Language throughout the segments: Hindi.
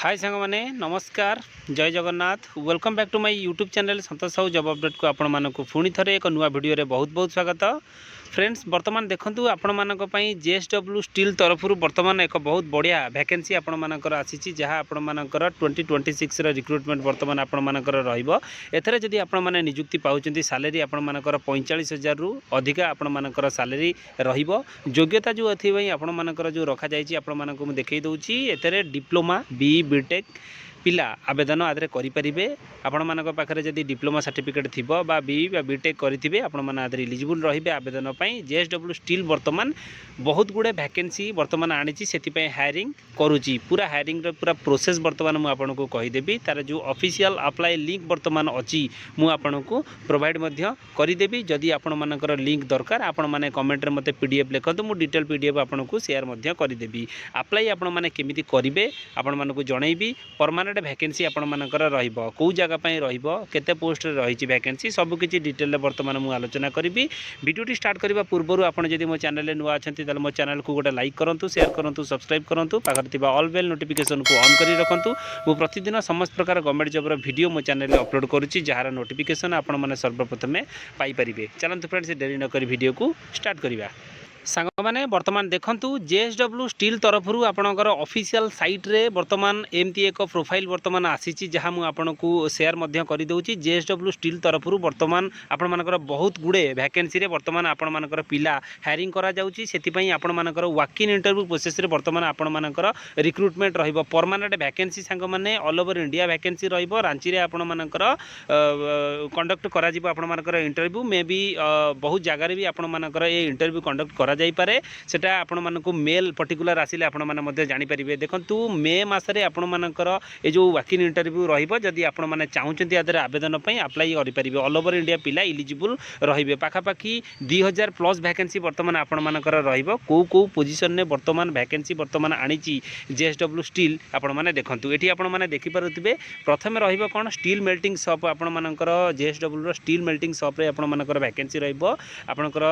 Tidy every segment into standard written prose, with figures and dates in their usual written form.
हाय सांग माने नमस्कार जय Jagannath welcome back to my YouTube channel Santosh Sahu job update को आपण मानक पुणी थे एक नुआ वीडियो रे बहुत बहुत स्वागत फ्रेंड्स। वर्तमान देखंतु आपण मानक पई जेएसडब्ल्यू स्टील तरफ वर्तमान एक बहुत बढ़िया वैकेंसी आपण मानकर आसीची जहां आपण मानकर 2026 रे रिक्रुटमेंट वर्तमान आपण मानकर रहइबो। एथरे जदी आपण माने नियुक्ति पाउचंती सैलरी आपण मानकर 45,000 रु अधिका आपण मानकर सैलरी रहिबो। योग्यता जो अथि भाई आपण मानकर जो रखा जायछि आपण मानक मु देखै दउछि। एथरे डिप्लोमा बी बीटेक पिला आवेदन आदरे करें। आपण मान पाखे जदि डिप्लोमा सर्टिफिकेट थी बी बीटेक करेंगे आपण मैंने आदरे इलिजिबल रही आवेदन पर। जेएसडब्ल्यू स्टील वर्तमान बहुत गुड़े वैकेंसी वर्तमान आनी से हायरिंग करुच्ची। पूरा हायरिंग पूरा प्रोसेस वर्तमान मुझे को कहीदेवी। तार जो ऑफिशियल अप्लाई लिंक वर्तमान अच्छी मुझे को प्रोवाइड करदेवी। जदि आपण मानकर लिंक दरकार आपण मैंने कमेंट में मत पीडीएफ लिखते मुझे डिटेल पीडीएफ आपन को शेयर करदेवी। अप्लाई आपण मैंने केमिति करेंगे आपण मानक जनइबी। परमानेंट वैकेंसी आपण मानकर रहिबो को जगह पई रहिबो केते पोस्ट रे रहिछि वैकेंसी सब किछि डिटेल वर्तमान मु आलोचना करिबी। वीडियोटी स्टार्ट करबा पूर्वरु आपण जदि मो चैनल रे नुआ अछंती ताले मो चैनल को गोटे लाइक करंतु शेयर करंतु सब्सक्राइब करंतु पाखर थिबा ऑल बेल नोटिफिकेशन को ऑन करी रखंतु। मु प्रतिदिन समस्त प्रकार गवर्नमेंट जॉब रो वीडियो मो चैनल रे अपलोड करूछि जहार नोटिफिकेशन आपण माने सर्वप्रथमे पाई परिबे। चलंतु फ्रेंड्स देरी न करी वीडियो को स्टार्ट करिबा। सांग माने वर्तमान देखंतु जेएसडब्ल्यू स्टील तरफ आपणकर ऑफिशियल साइट रे वर्तमान एमती एक प्रोफाइल वर्तमान आसीची जहां मु आपनको शेयर मध्य करि दउची। जेएसडब्ल्यू स्टील तरफ वर्तमान आपण मानकर बहुत गुडे वैकेंसी रे वर्तमान आपण मानकर पिला हायरिंग करा जाउची। सेति पई आपण मानकर वॉक इन इंटरव्यू प्रोसेस रे वर्तमान आपण मानकर रिक्रुटमेंट रहिबो। परमानेंट वैकेंसी सांग माने ऑल ओवर इंडिया वैकेंसी रहिबो। रांची रे आपण मानकर कंडक्ट करा जिवो आपण मानकर इंटरव्यू मे बी बहुत जगह रे भी आपण मानकर ए इंटरव्यू कंडक्ट करा जाई पारे। सेटा आपण मानको मेल पर्टिकुलर आसिले आपण माने मध्ये जानि परिबे। देखंतु मे मासरे आपण मानकर ए जो वॉक इन इंटरव्यू रहिबो। जदि आपण माने चाहुचंती आदरे आवेदन पई अप्लाई करि परिबे। ऑल ओवर इंडिया पिला इलिजिबल रहिबे। पाखा पाखी 2000 प्लस वैकेंसी वर्तमान आपण मानकर रहिबो। को पोजीशन ने वर्तमान वैकेंसी वर्तमान आनीची जेएसडब्ल्यू स्टील आपण माने देखंतु। एठी आपण माने देखि पारुथिबे प्रथमे रहिबो कोन स्टील मेल्टिंग शॉप आपण मानकर जेएसडब्ल्यू रो स्टील मेल्टिंग शॉप रे आपण मानकर वैकेंसी रहिबो। आपनकर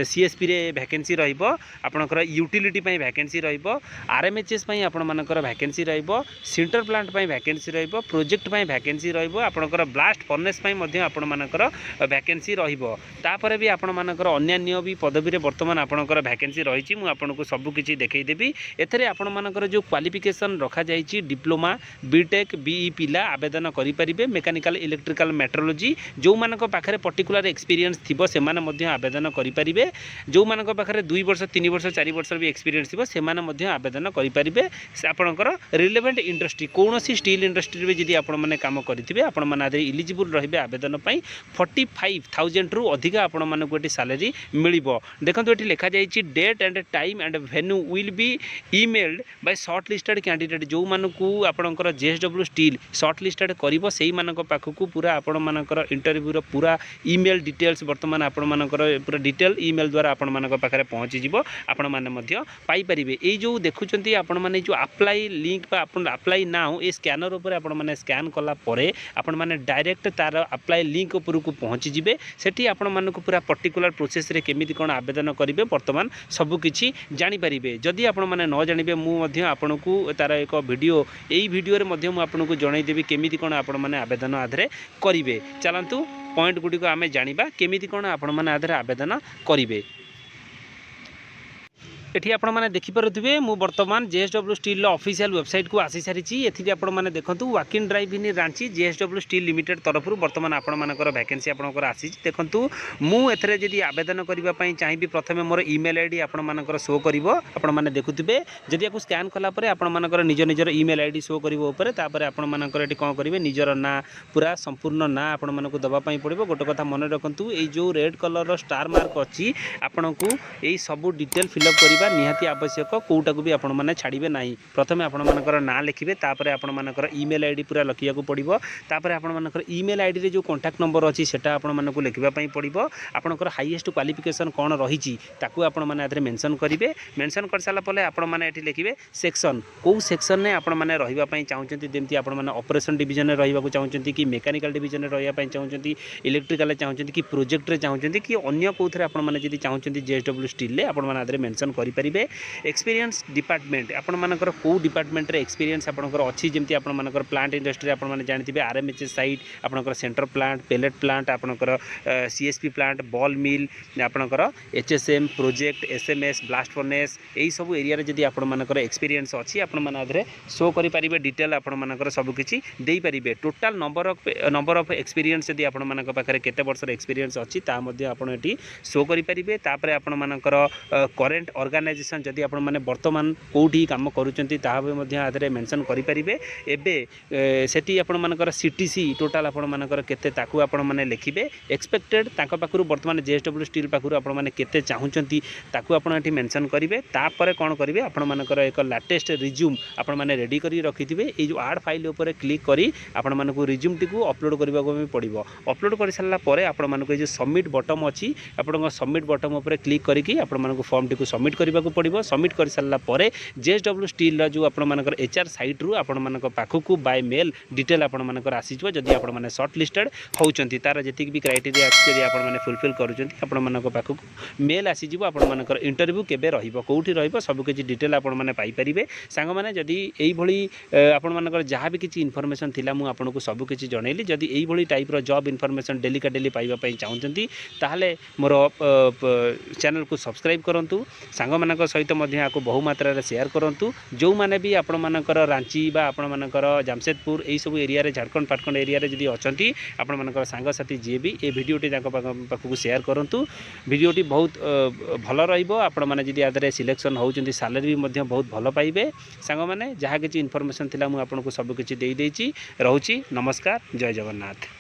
सीएसपी रे वैकेंसी रहिबो। आपनकर यूटिलिटी पई वैकेंसी रहिबो। आरएमएचएस पई आपण मानकर वैकेंसी रहिबो। सिंटर प्लांट पई वैकेंसी रहिबो। प्रोजेक्ट पई वैकेंसी रहिबो। आपनकर ब्लास्ट फर्नेस पई मध्ये आपण मानकर वैकेंसी रहिबो। तापरे भी आपण मानकर अन्य भी पदवी रे वर्तमान आपनकर वैकेंसी रहिछि। मु आपनको सब किछि देखै देबी। एथरे आपण मानकर जो क्वालिफिकेशन रखा जाइछि डिप्लोमा बीटेक बीई पिला आवेदन करि परिबे। मेकानिकल इलेक्ट्रिकल मेट्रोलॉजी जो मानक पाखरे पर्टिकुलर एक्सपीरियंस थिबो से माने मध्ये आवेदन करि परिबे। जो मानक पाखरे 2 वर्ष 3 वर्ष 4 वर्ष भी एक्सपीरियंस थिबो से माने मध्ये आवेदन करि परिबे। से आपनकर रिलेवेंट इंडस्ट्री कोनोसी स्टील इंडस्ट्री रे जदि आपण माने काम करिथिबे आपण माने आदि इलिजिबल रहिबे आवेदन पई। 45,000 रु अधिका आपण माने गोटी सैलरी मिलिबो। देखंतु एठी लिखा जाईछि date and time and venue will be emailed by shortlisted candidate. जो मानकू आपनकर जेएसडब्ल्यू स्टील शॉर्ट लिस्टेड करिवो सेही मानक पाखकू पूरा आपण मानकर इंटरव्यू रो पूरा ईमेल डिटेल्स वर्तमान आपण मानकर पूरा डिटेल ईमेल द्वारा आपण मानक पाखरे पहुँची जीवो। आपण माने मध्य पाई परिबे। ए जो देखुचंती आपण माने जो अप्लाई लिंक बा आपण अप्लाई नाउ ए स्कैनर ऊपर आपण माने स्कैन कला परे आपण माने डायरेक्ट तार अप्लाई लिंक ऊपर को पहुँची जिवे। सेठी आपण माने को पूरा पर्टिकुलर प्रोसेस रे केमिति कोन आवेदन करिवे वर्तमान सब किछि जानि परिबे। जदि आपण माने न जानिबे मु मध्य आपण को तार एक वीडियो एई वीडियो रे मध्य मु आपण को जणाई देबी केमिति कोन आपण माने आवेदन आधरे करिवे। चलंतु पॉइंट गुडी को आमे जानिबा केमिति कोन आपण माने आधरे आवेदन करिवे। एठी आपण माने देखि पारुथिबे मु वर्तमान जेएसडब्ल्यू स्टील ऑफिशियल वेबसाइट को आसी सारिछि। एथि आपण माने देखंतु walk in drive in Ranchi JSW steel limited तरफ वर्तमान आपण मानकर वैकेंसी आपनकर आसी। देखंतु मु एथरे जदि आवेदन करिबा पई चाहिबी प्रथमे मोर ईमेल आईडी आपण मानकर शो करिवो। आपण माने देखुथिबे जदि याकू स्कैन कला परे आपण मानकर निजर ईमेल आईडी शो करिवो ऊपर। तापर आपण मानकर एठी कोन करिवे निजर ना पूरा संपूर्ण ना आपण मानकू दबा पई पड़िबो। गोटे कथा मन रखंतु ए जो रेड कलर रो स्टार मार्क अछि आपनकू एई सब डिटेल फिलअप करि निहाती आवश्यक। कोटा को भी आपण माने छाड़िबे नाही। प्रथमे आपण मानकर ना लिखिबे तापरे आपण मानकर ईमेल आईडी पूरा लखिया को पड़िबो। तापरे आपण मानकर ईमेल आईडी रे जो कांटेक्ट नंबर अछि सेटा आपण मानकू लिखिबा पई पड़िबो। आपनकर हाईएस्ट क्वालिफिकेशन कोन रहिछि ताकू आपण माने आदरे मेंशन करिवे। मेंशन कर साला पले आपण माने एठी लिखिबे सेक्शन को सेक्शन ने आपण माने रहिबा पई चाहुचंती। जेमति आपण माने ऑपरेशन डिवीजन रे रहिबा को चाहुचंती कि मेकानिकल डिवीजन रे रहिबा पई चाहुचंती इलेक्ट्रिकल रे चाहुचंती कि प्रोजेक्ट रे चाहुचंती कि अन्य कोथरे आपण माने जदि चाहुचंती जेएसडब्ल्यू स्टील ले आपण माने आदरे मेंशन करि करेंगे। एक्सपीरियंस डिपार्टमेंट आपंकर कौ डिपार्टमेंट एक्सपीरियंस आपंकर अच्छी जमी आपंकर प्लांट इंडस्ट्री आपने जानते आरएमएचएस साइट आपंकर सेंटर प्लांट पेलेट प्लांट आपंकर सीएसपी प्लांट बॉल मिल आपंकर HSM project SMS blast furnace यही सब एरिया जदि आपंकर एक्सपीरियंस अच्छी आपरे शो करेंगे डिटेल आपंकर सबकि देपारे टोटाल नंबर ऑफ एक्सपीरियंस जदि आपंकर केते वर्षर एक्सपीरियंस अच्छी ये शो करेंगे। तापर आपंकर करेन्ट ऑर्गेनाइजेशन जदि आप बर्तमान कौटी कम करें मेंशन करेंगे। एबे सेठी आपंकर सीटीसी टोटाल आपंकर केते ताकू आपण माने लिखिबे एक्सपेक्टेड तांका पाखरु वर्तमान जेएसडब्ल्यू स्टील पाखरु आपण माने केते चाहुचंती ताकू आपण एठी मेंशन करिवे। तापर कोन करिवे आपण मानकर एक लेटेस्ट रिज्यूम आपण माने रेडी करी रखिथिबे। ए जो ऐड फाइल ऊपर क्लिक करी आपण मानकु रिज्यूम टिकु अपलोड करबा को पड़िबो। अपलोड कर सारा परे आपण मानकु जो सबमिट बटन अछि आपण सबमिट बटन ऊपर क्लिक करिकि आपण मानकु फॉर्म टिकु सबमिट करबा को पड़िबो। सबमिट कर सारा परे जेएसडब्ल्यू स्टील जो आपण मानकर एचआर साइट रु आपण मानक पाखकु बाय मेल डिटेल आपण मानकर आसीजो। जदि आपण माने शॉर्ट लिस्टेड होउचंती तार जति भी क्राइटेरिया अछि जदि आपण माने फुलफिल करूचंती आपण मानक पाखकु मेल आसीजिवो। आपण मानकर इंटरव्यू केबे रहिबो कोउठी रहिबो सब किछि डिटेल आपण माने पाई परिबे। सांग माने जदि एई भली आपण मानकर जहाँ भी किछि इन्फॉर्मेशन थिला मु आपनको सब किछि जणैली। जदि एई भली टाइप रो जॉब इन्फॉर्मेशन डेली का डेली पाइबा पई चाहुचंती ताहले मोर चैनल को सब्सक्राइब करंतु। सांग मानक सहित मध्ये आको बहु मात्रा रे शेयर करंतु। जो माने भी आपण मानकर रांची बा आपण मानकर जामशेदपुर एई सब एरिया रे झारखंड फारखंड एरिया रे जदि अछंती आपण मानकर सांगसाथी जे भी ए भिडियोटी ताको पाखकु शेयर करंतु। भिडियोटी बहुत भल रहिबो। आपण माने जदि आदरे सिलेक्शन होउचंती सैलरी भी मध्ये बहुत भल पाइबे। सांग माने जहाँ किछि इन्फॉर्मेशन थिला मु आपनको सब किछि देई देछि। रहूची नमस्कार जय जगन्नाथ।